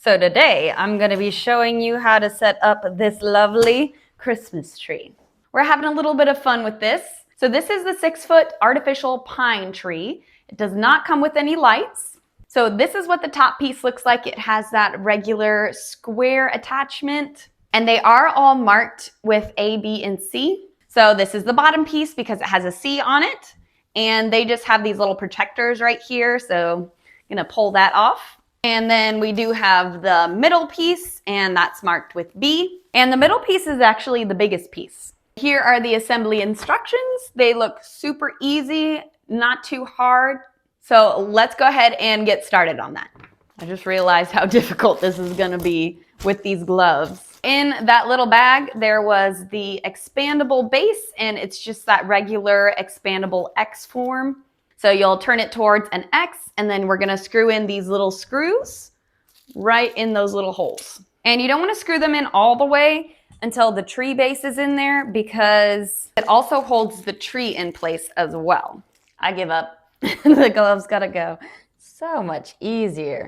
So today I'm going to be showing you how to set up this lovely Christmas tree. We're having a little bit of fun with this. So this is the 6-foot artificial pine tree. It does not come with any lights. So this is what the top piece looks like. It has that regular square attachment, and they are all marked with A, B, and C. So this is the bottom piece because it has a C on it, and they just have these little protectors right here. So I'm going to pull that off. And then we do have the middle piece, and that's marked with B. And the middle piece is actually the biggest piece. Here are the assembly instructions. They look super easy, not too hard. So let's go ahead and get started on that. I just realized how difficult this is gonna be with these gloves. In that little bag, there was the expandable base, and it's just that regular expandable X form. So you'll turn it towards an X, and then we're gonna screw in these little screws right in those little holes. And you don't wanna screw them in all the way until the tree base is in there, because it also holds the tree in place as well. I give up. The gloves gotta go. So much easier.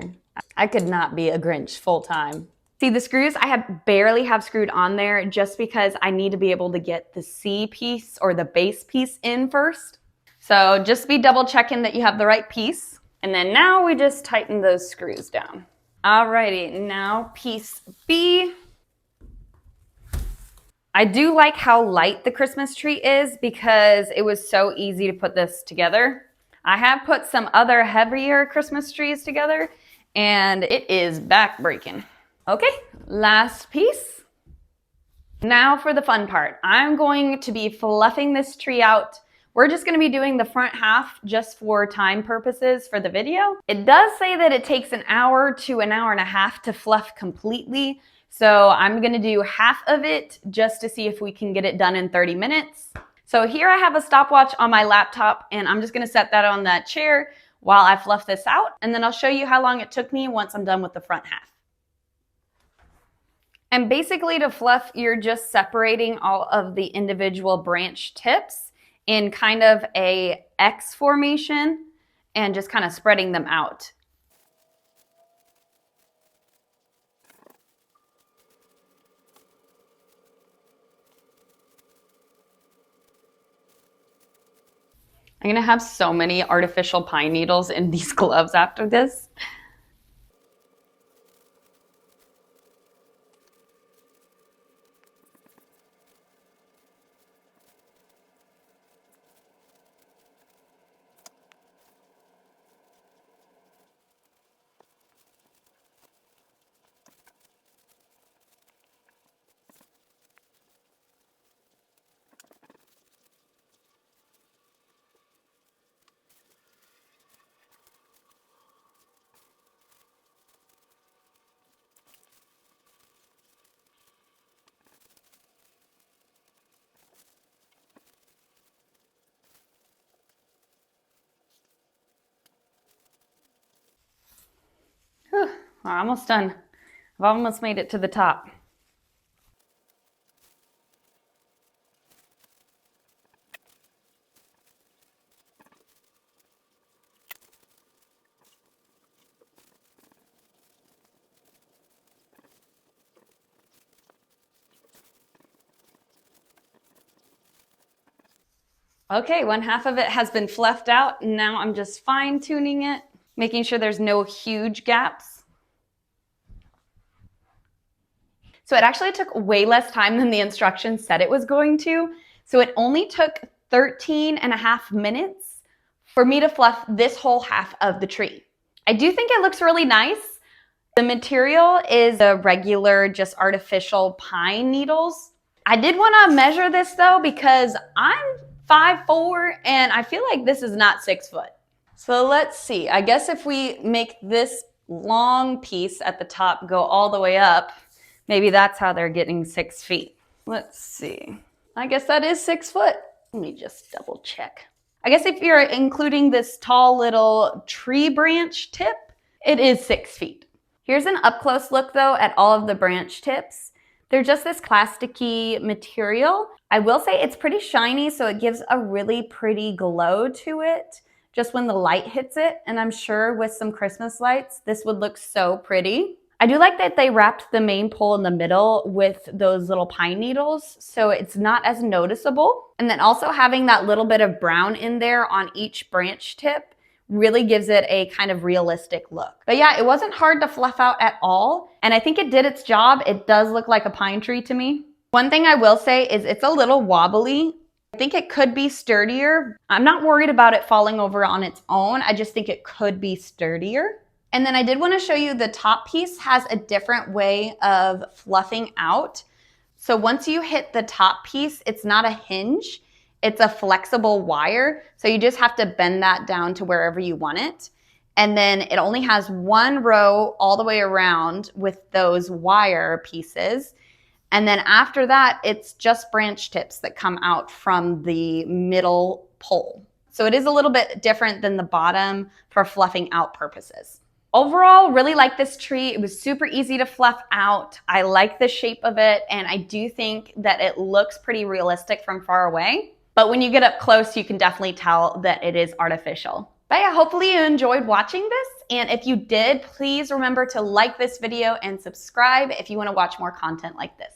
I could not be a Grinch full time. See, the screws I barely have screwed on there just because I need to be able to get the C piece or the base piece in first. So just be double checking that you have the right piece. And then now we just tighten those screws down. Alrighty, now piece B. I do like how light the Christmas tree is because it was so easy to put this together. I have put some other heavier Christmas trees together, and it is back-breaking. Okay, last piece. Now for the fun part. I'm going to be fluffing this tree out. We're just gonna be doing the front half just for time purposes for the video. It does say that it takes an hour to an hour and a half to fluff completely. So I'm gonna do half of it just to see if we can get it done in 30 minutes. So here I have a stopwatch on my laptop, and I'm just gonna set that on that chair while I fluff this out, and then I'll show you how long it took me once I'm done with the front half. And basically to fluff, you're just separating all of the individual branch tips in kind of a X formation and just kind of spreading them out. I'm gonna have so many artificial pine needles in these gloves after this. Whew, we're almost done. I've almost made it to the top. Okay, one half of it has been fluffed out, and now I'm just fine tuning it, making sure there's no huge gaps. So it actually took way less time than the instructions said it was going to. So it only took 13.5 minutes for me to fluff this whole half of the tree. I do think it looks really nice. The material is a regular, just artificial pine needles. I did want to measure this though, because I'm 5'4", and I feel like this is not 6 foot. So let's see. I guess if we make this long piece at the top go all the way up, maybe that's how they're getting 6 feet. Let's see. I guess that is 6 foot. Let me just double check. I guess if you're including this tall little tree branch tip, it is 6 feet. Here's an up close look though at all of the branch tips. They're just this plasticky material. I will say it's pretty shiny, so it gives a really pretty glow to it just when the light hits it. And I'm sure with some Christmas lights, this would look so pretty. I do like that they wrapped the main pole in the middle with those little pine needles, so it's not as noticeable. And then also having that little bit of brown in there on each branch tip really gives it a kind of realistic look. But yeah, it wasn't hard to fluff out at all, and I think it did its job. It does look like a pine tree to me. One thing I will say is it's a little wobbly. I think it could be sturdier. I'm not worried about it falling over on its own. I just think it could be sturdier. And then I did want to show you the top piece has a different way of fluffing out. So once you hit the top piece, it's not a hinge, it's a flexible wire. So you just have to bend that down to wherever you want it. And then it only has one row all the way around with those wire pieces. And then after that, it's just branch tips that come out from the middle pole. So it is a little bit different than the bottom for fluffing out purposes. Overall, really like this tree. It was super easy to fluff out. I like the shape of it, and I do think that it looks pretty realistic from far away. But when you get up close, you can definitely tell that it is artificial. But yeah, hopefully you enjoyed watching this. And if you did, please remember to like this video and subscribe if you want to watch more content like this.